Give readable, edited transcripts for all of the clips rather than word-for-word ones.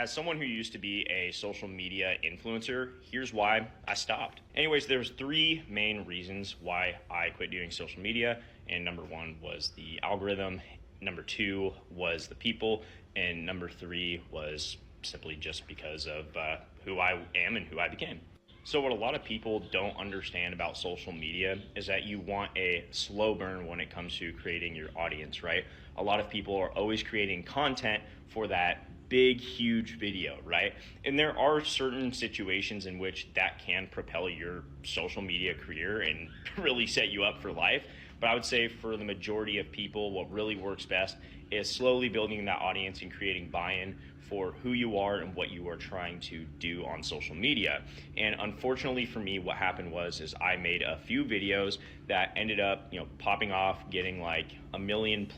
as someone who used to be a social media influencer, here's why I stopped. Anyways, there's three main reasons why I quit doing social media. And number one was the algorithm. Number two was the people. And number three was simply just because of who I am and who I became. So, what a lot of people don't understand about social media is that you want a slow burn when it comes to creating your audience, right? A lot of people are always creating content for that big, huge video, right? And there are certain situations in which that can propel your social media career and really set you up for life. But I would say for the majority of people, what really works best is slowly building that audience and creating buy-in for who you are and what you are trying to do on social media. And unfortunately for me, what happened was is I made a few videos that ended up, popping off, getting like 1 million+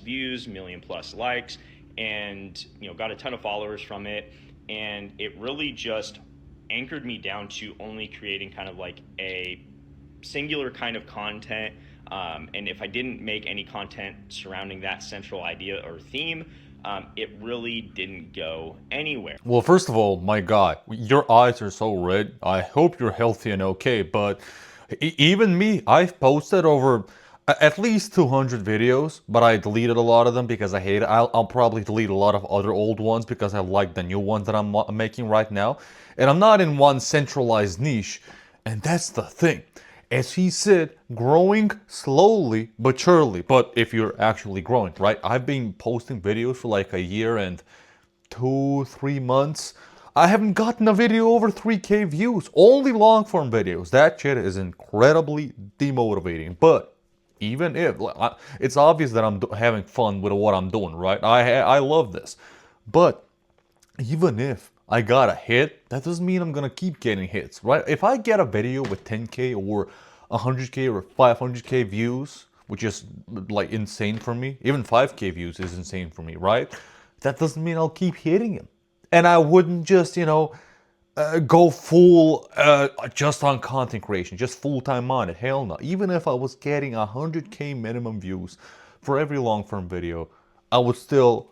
views, 1 million+ likes, and got a ton of followers from it. And it really just anchored me down to only creating kind of like a singular kind of content. And if I didn't make any content surrounding that central idea or theme, it really didn't go anywhere. Well, first of all, my God, your eyes are so red. I hope you're healthy and okay. But even me, I've posted over at least 200 videos, but I deleted a lot of them because I hate it. I'll probably delete a lot of other old ones because I like the new ones that I'm making right now. And I'm not in one centralized niche. And that's the thing. As he said, growing slowly but surely. But if you're actually growing, right? I've been posting videos for like a year and 2, 3 months. I haven't gotten a video over 3K views. Only long form videos. That shit is incredibly demotivating. But even if it's obvious that I'm having fun with what I'm doing, right? I love this. But even if I got a hit, that doesn't mean I'm gonna keep getting hits, right? If I get a video with 10K or 100K or 500K views, which is like insane for me, even 5K views is insane for me, right? That doesn't mean I'll keep hitting him. And I wouldn't just, go full just on content creation, just full time on it. Hell no. Even if I was getting 100K minimum views for every long form video, I would still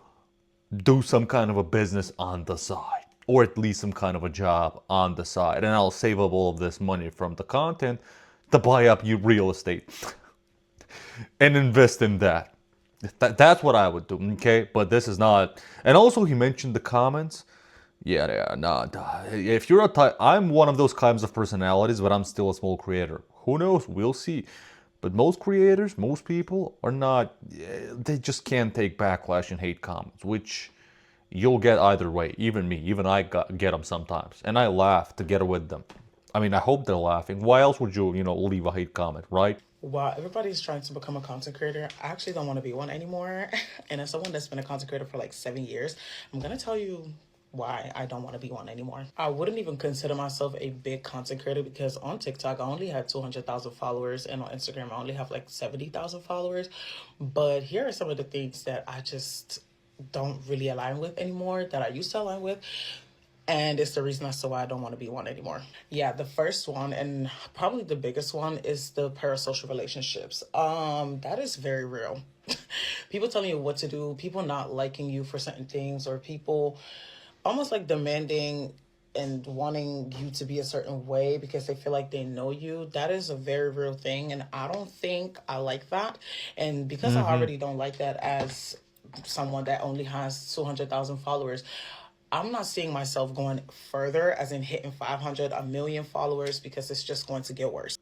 do some kind of a business on the side, or at least some kind of a job on the side, and I'll save up all of this money from the content to buy up you real estate and invest in that. That's what I would do, okay? But this is not. And also, he mentioned the comments. Yeah, they are not. If you're a type, I'm one of those kinds of personalities, but I'm still a small creator. Who knows? We'll see. But most creators, most people are not. They just can't take backlash and hate comments, which you'll get either way. Even me, even I get them sometimes, and I laugh to get with them. I mean, I hope they're laughing. Why else would you, leave a hate comment, right? While everybody's trying to become a content creator, I actually don't want to be one anymore. And as someone that's been a content creator for like 7 years, I'm going to tell you why I don't want to be one anymore. I wouldn't even consider myself a big content creator because on TikTok, I only had 200,000 followers, and on Instagram, I only have like 70,000 followers. But here are some of the things that I just don't really align with anymore that I used to align with. And it's the reason as to why I don't want to be one anymore. Yeah, the first one and probably the biggest one is the parasocial relationships. That is very real. People telling you what to do, people not liking you for certain things, or people almost like demanding and wanting you to be a certain way because they feel like they know you. That is a very real thing, and I don't think I like that. And because I already don't like that as someone that only has 200,000 followers, I'm not seeing myself going further, as in hitting 500, a million followers, because it's just going to get worse.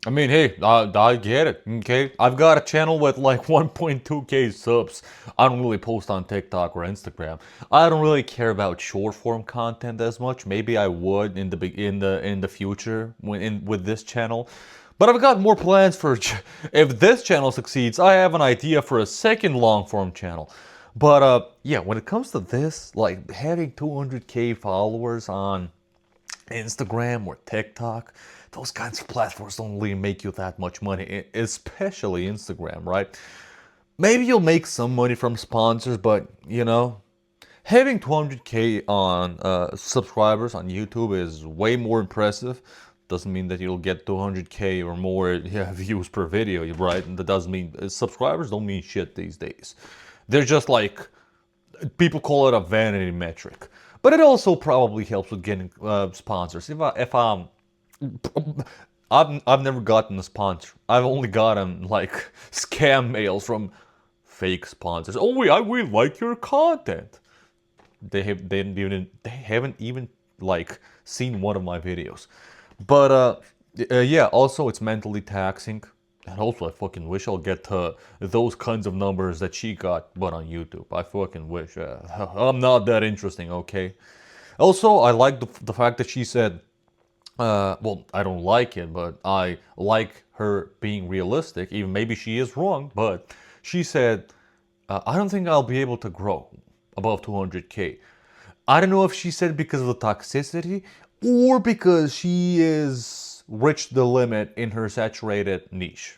I mean, hey, I get it, okay? I've got a channel with like 1.2K subs. I don't really post on TikTok or Instagram. I don't really care about short form content as much. Maybe I would in the future with this channel. But I've got more plans for if this channel succeeds, I have an idea for a second long form channel. But yeah, when it comes to this, like having 200K followers on Instagram or TikTok, those kinds of platforms don't really make you that much money, especially Instagram, right? Maybe you'll make some money from sponsors, but having 200K on subscribers on YouTube is way more impressive. Doesn't mean that you'll get 200K or more views per video, right? And that doesn't mean subscribers don't mean shit these days. They're just like people call it a vanity metric, but it also probably helps with getting sponsors. I've never gotten a sponsor. I've only gotten like scam mails from fake sponsors. Oh, we like your content. They haven't even like seen one of my videos. But yeah, also it's mentally taxing. And also I fucking wish I'll get to those kinds of numbers that she got, but on YouTube. I fucking wish. I'm not that interesting, okay? Also, I like the fact that she said, well, I don't like it, but I like her being realistic. Even maybe she is wrong, but she said, I don't think I'll be able to grow above 200K. I don't know if she said because of the toxicity or because she is reached the limit in her saturated niche.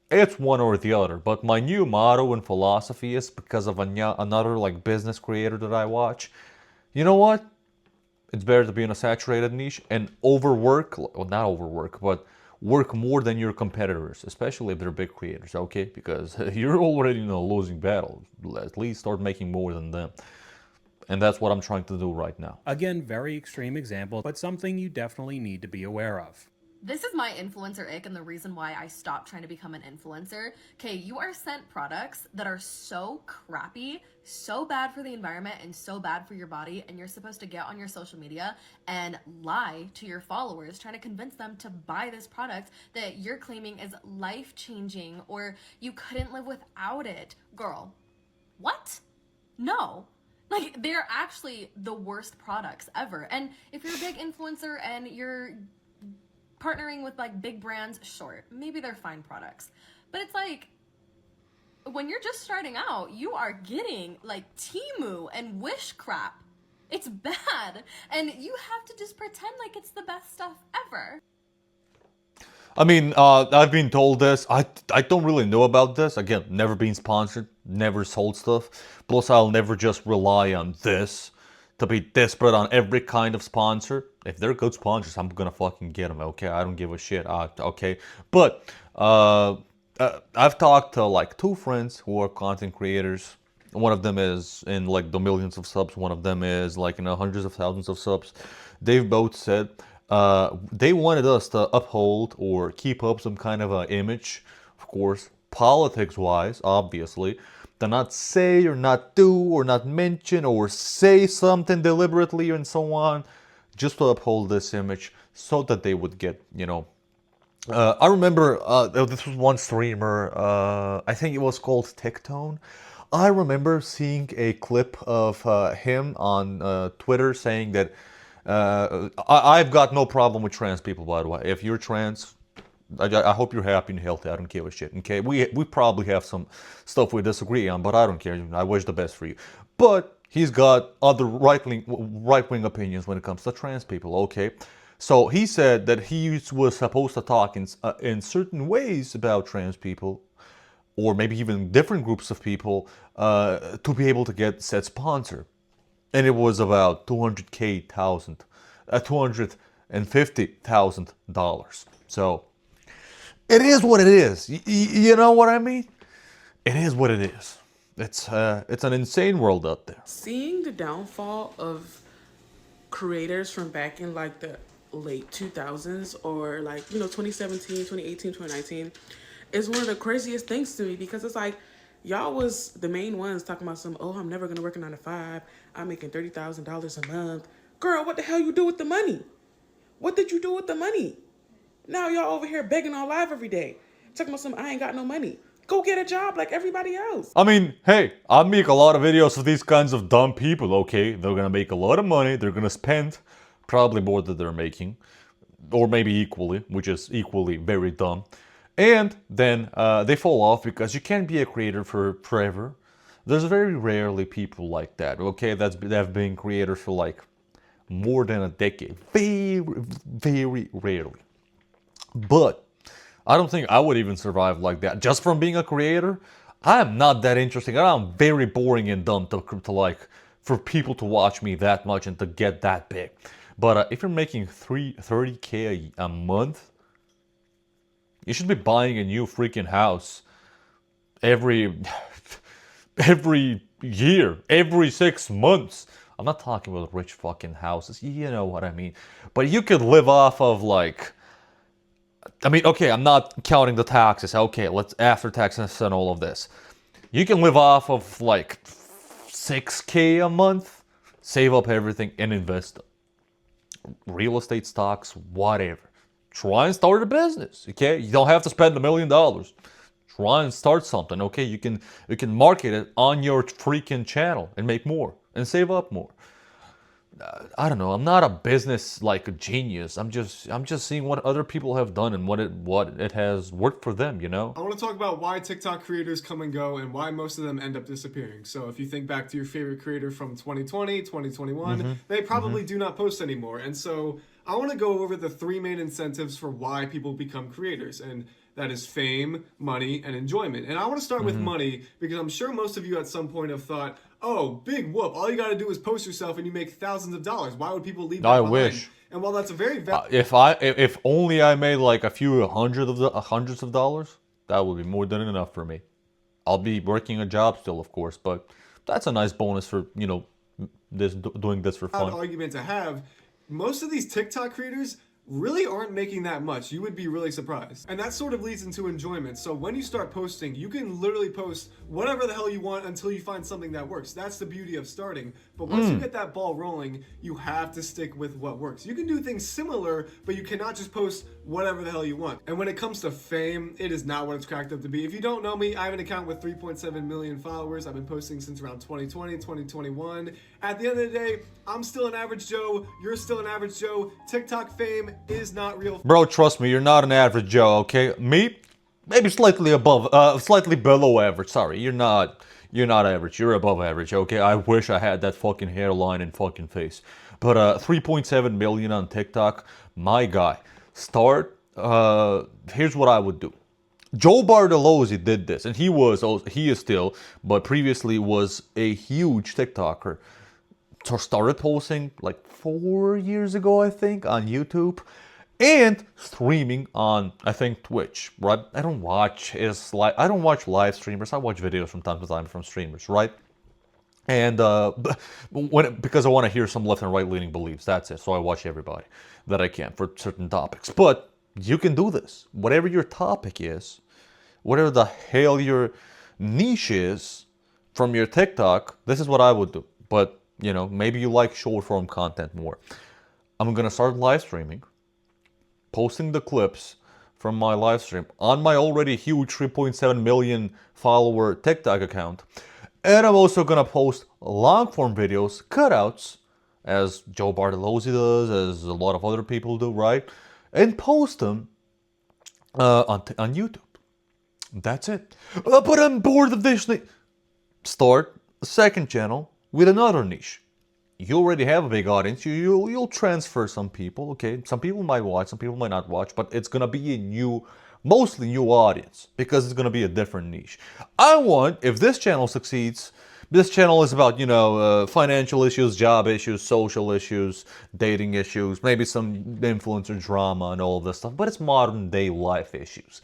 It's one or the other, but my new motto and philosophy is because of another like business creator that I watch. You know what? It's better to be in a saturated niche and overwork, well, not overwork, but work more than your competitors, especially if they're big creators, okay? Because you're already in a losing battle. At least start making more than them. And that's what I'm trying to do right now. Again, very extreme example, but something you definitely need to be aware of. This is my influencer ick and the reason why I stopped trying to become an influencer. Okay, you are sent products that are so crappy, so bad for the environment and so bad for your body, and you're supposed to get on your social media and lie to your followers, trying to convince them to buy this product that you're claiming is life-changing or you couldn't live without it. Girl, what? No. Like, they're actually the worst products ever. And if you're a big influencer and you're partnering with like big brands, sure, maybe they're fine products, but it's like when you're just starting out, you are getting like Temu and Wish crap. It's bad, and you have to just pretend like it's the best stuff ever. I mean, I've been told this. I don't really know about this. Again, never been sponsored, never sold stuff. Plus, I'll never just rely on this to be desperate on every kind of sponsor. If they're good sponsors, I'm gonna fucking get them, okay? I don't give a shit, okay? But I've talked to like two friends who are content creators. One of them is in like the millions of subs. One of them is like in the hundreds of thousands of subs. They've both said they wanted us to uphold or keep up some kind of an image, of course, politics-wise, obviously, to not say or not do or not mention or say something deliberately and so on, just to uphold this image so that they would get, you know. I remember this was one streamer, I think it was called Tectone. I remember seeing a clip of him on Twitter saying that I've got no problem with trans people, by the way. If you're trans, I hope you're happy and healthy. I don't give a shit. Okay, we probably have some stuff we disagree on, but I don't care. I wish the best for you. But he's got other right-wing opinions when it comes to trans people. Okay, so he said that he was supposed to talk in certain ways about trans people, or maybe even different groups of people, to be able to get said sponsor. And it was about $250,000. So it is what it is. You know what I mean? It is what it is. It's an insane world out there. Seeing the downfall of creators from back in like the late 2000s or like, you know, 2017, 2018, 2019 is one of the craziest things to me, because it's like, y'all was the main ones talking about some, oh, I'm never gonna work a 9-to-5. I'm making $30,000 a month. Girl, what the hell you do with the money? What did you do with the money? Now y'all over here begging on live every day, talking about some, I ain't got no money. Go get a job like everybody else. I mean, hey, I make a lot of videos of these kinds of dumb people, okay? They're gonna make a lot of money, they're gonna spend probably more than they're making, or maybe equally, which is equally very dumb. And then they fall off because you can't be a creator for forever. There's very rarely people like that, okay? That have been creators for like more than a decade. Very, very rarely. But I don't think I would even survive like that. Just from being a creator, I am not that interesting. I'm very boring and dumb to like, for people to watch me that much and to get that big. But if you're making $30K a month, you should be buying a new freaking house every every year, every 6 months. I'm not talking about rich fucking houses. You know what I mean. But you could live off of like, I mean, okay, I'm not counting the taxes. Okay, let's after taxes and all of this. You can live off of like 6K a month, save up everything and invest. Real estate, stocks, whatever. Try and start a business, okay? You don't have to spend $1 million. Try and start something, okay? You can market it on your freaking channel and make more and save up more. I don't know. I'm not a business like a genius. I'm just seeing what other people have done and what it has worked for them, you know? I want to talk about why TikTok creators come and go and why most of them end up disappearing. So if you think back to your favorite creator from 2020, 2021, they probably do not post anymore. And so I want to go over the 3 main incentives for why people become creators. And that is fame, money, and enjoyment. And I want to start with money because I'm sure most of you at some point have thought, oh, big whoop, all you got to do is post yourself and you make thousands of dollars. Why would people leave that I behind? wish. And while that's a very If only I made like a few hundreds of dollars, that would be more than enough for me. I'll be working a job still, of course, but that's a nice bonus for, you know, doing this for fun. argument to have, most of these TikTok creators really aren't making that much. You would be really surprised. And that sort of leads into enjoyment. So when you start posting, you can literally post whatever the hell you want until you find something that works. That's the beauty of starting. But once you get that ball rolling, you have to stick with what works. You can do things similar, but you cannot just post whatever the hell you want. And when it comes to fame, it is not what it's cracked up to be. If you don't know me, I have an account with 3.7 million followers. I've been posting since around 2020, 2021. At the end of the day, I'm still an average Joe. You're still an average Joe. TikTok fame is not real. Bro, trust me, you're not an average Joe, okay? Me, maybe slightly below average. Sorry, you're not average. You're above average, okay? I wish I had that fucking hairline and fucking face. But 3.7 million on TikTok, my guy. Start. Here's what I would do. Joe Bartolozzi did this, and he is still, but previously was a huge TikToker. So started posting like 4 years ago, I think, on YouTube, and streaming on, I think, Twitch, right? I don't watch live streamers. I watch videos from time to time from streamers, right? And because I want to hear some left and right leaning beliefs, that's it. So I watch everybody that I can for certain topics. But you can do this. Whatever your topic is, whatever the hell your niche is from your TikTok, this is what I would do. But, you know, maybe you like short form content more. I'm going to start live streaming, posting the clips from my live stream on my already huge 3.7 million follower TikTok account. And I'm also going to post long form videos, cutouts, as Joe Bartolozzi does, as a lot of other people do, right? And post them on YouTube. That's it. But I'm bored of this. Start a second channel with another niche. You already have a big audience. You'll transfer some people, okay? Some people might watch, some people might not watch, but it's gonna be a mostly new audience because it's gonna be a different niche. If this channel succeeds, this channel is about, financial issues, job issues, social issues, dating issues, maybe some influencer drama and all of this stuff, but it's modern day life issues.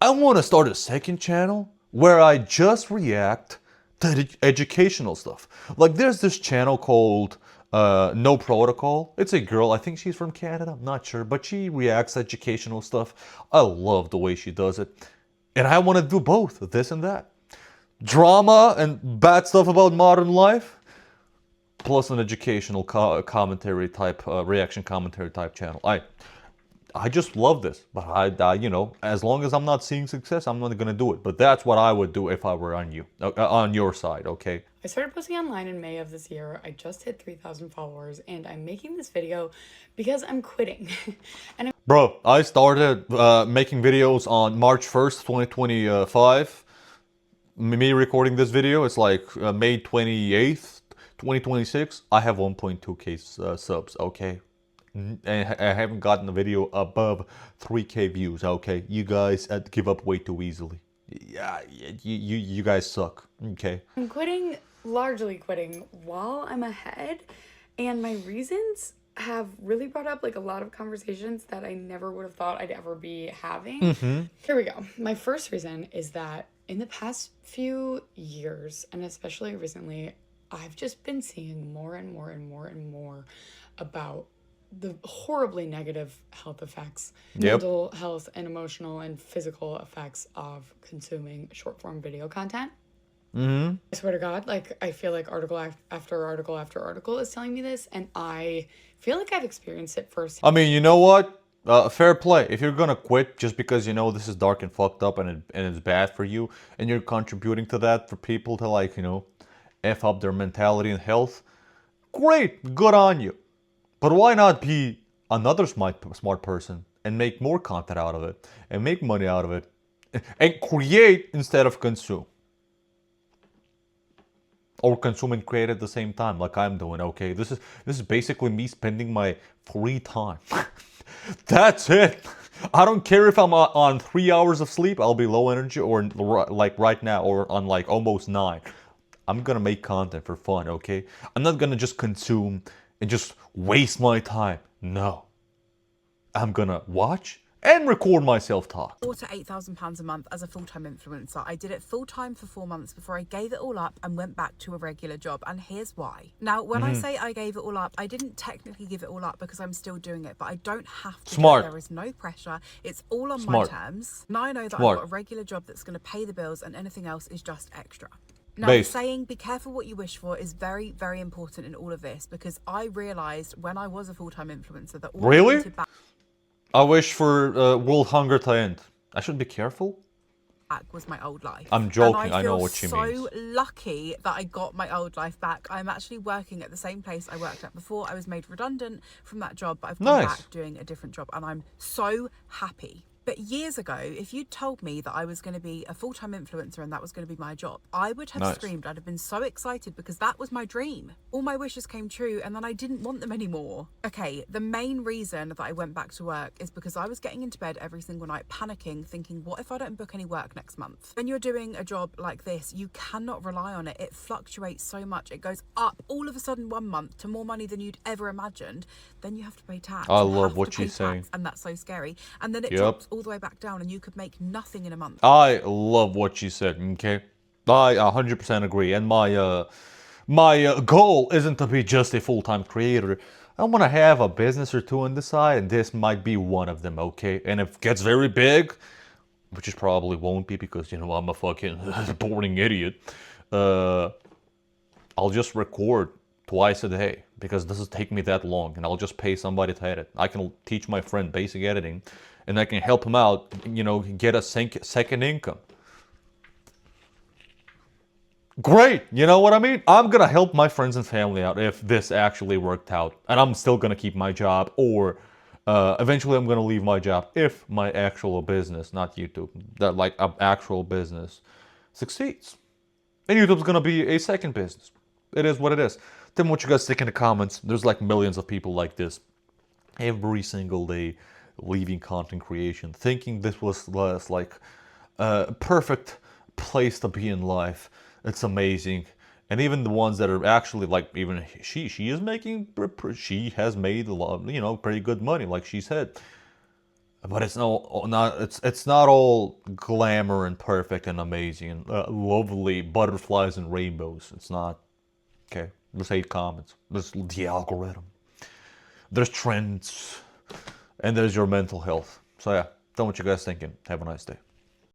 I want to start a second channel where I just react to educational stuff. Like there's this channel called No Protocol. It's a girl, I think she's from Canada, I'm not sure, but she reacts to educational stuff. I love the way she does it. And I want to do both, this and that. Drama and bad stuff about modern life, plus an educational commentary type, reaction commentary type channel. I just love this, but as long as I'm not seeing success, I'm not gonna do it. But that's what I would do if I were on your side, okay? I started posting online in May of this year. I just hit 3,000 followers, and I'm making this video because I'm quitting. Bro, I started making videos on March 1st, 2025. Me recording this video, it's like May 28th, 2026. I have 1.2k subs, okay? And I haven't gotten a video above 3k views, okay? You guys give up way too easily. Yeah, you guys suck, okay? I'm largely quitting while I'm ahead, and my reasons have really brought up like a lot of conversations that I never would have thought I'd ever be having. Here we go. My first reason is that in the past few years, and especially recently, I've just been seeing more and more and more and more about the horribly negative health effects, mental health and emotional and physical effects of consuming short form video content. I swear to God, like, I feel like article after article after article is telling me this, and I feel like I've experienced it first. I mean, you know what? Fair play. If you're gonna quit just because you know this is dark and fucked up and it's bad for you, and you're contributing to that for people to, like, you know, F up their mentality and health, great, good on you. But why not be another smart person and make more content out of it and make money out of it and create instead of consume? Or consume and create at the same time, like I'm doing. Okay, this is basically me spending my free time. That's it. I don't care if I'm on 3 hours of sleep. I'll be low energy, or like right now, or on like almost 9. I'm gonna make content for fun. Okay, I'm not gonna just consume and just waste my time. No, I'm gonna watch and record myself talk. To £8,000 a month as a full-time influencer. I did it full-time for 4 months before I gave it all up and went back to a regular job, and here's why. Now, when I say I gave it all up, I didn't technically give it all up because I'm still doing it, but I don't have to. Smart. There is no pressure. It's all on Smart. my terms. Now I know that Smart. I've got a regular job that's going to pay the bills, and anything else is just extra. Now, Based. saying be careful what you wish for is very, very important in all of this, because I realised when I was a full-time influencer that all I Really? wanted back I wish for world hunger to end. I should be careful. was my old life. I'm joking, And I know feel what she means. so lucky that I got my old life back. I'm actually working at the same place I worked at before. I was made redundant from that job, but I've gone Nice. back doing a different job, and I'm so happy. But years ago, if you'd told me that I was going to be a full-time influencer and that was going to be my job, I would have Nice. screamed. I'd have been so excited because that was my dream. All my wishes came true, and then I didn't want them anymore. Okay, the main reason that I went back to work is because I was getting into bed every single night panicking, thinking, what if I don't book any work next month? When you're doing a job like this, you cannot rely on it. It fluctuates so much. It goes up all of a sudden one month to more money than you'd ever imagined. Then you have to pay tax. I You love have what to pay she's saying. tax, and that's so scary. And then it Yep. drops all the way back down, and you could make nothing in a month. I love what she said. Okay, I 100% agree. And my goal isn't to be just a full-time creator. I want to have a business or two on the side, and this might be one of them. Okay, and if it gets very big, which it probably won't be because, you know, I'm a fucking boring idiot, I'll just record twice a day because it doesn't take me that long, and I'll just pay somebody to edit. I can teach my friend basic editing, and I can help him out, you know, get a second income. Great, you know what I mean? I'm gonna help my friends and family out if this actually worked out, and I'm still gonna keep my job, or eventually I'm gonna leave my job if my actual business, not YouTube, that like an actual business succeeds. And YouTube's gonna be a second business. It is what it is. Tell me what you guys think in the comments. There's like millions of people like this every single day, leaving content creation, thinking this was like a perfect place to be in life. It's amazing. And even the ones that are actually like, even she is making, she has made a lot, you know, pretty good money, like she said. But it's it's not all glamour and perfect and amazing and lovely butterflies and rainbows. It's not. Okay, there's hate comments. There's the algorithm. There's trends, and there's your mental health. So yeah, tell me what you guys thinking. Have a nice day.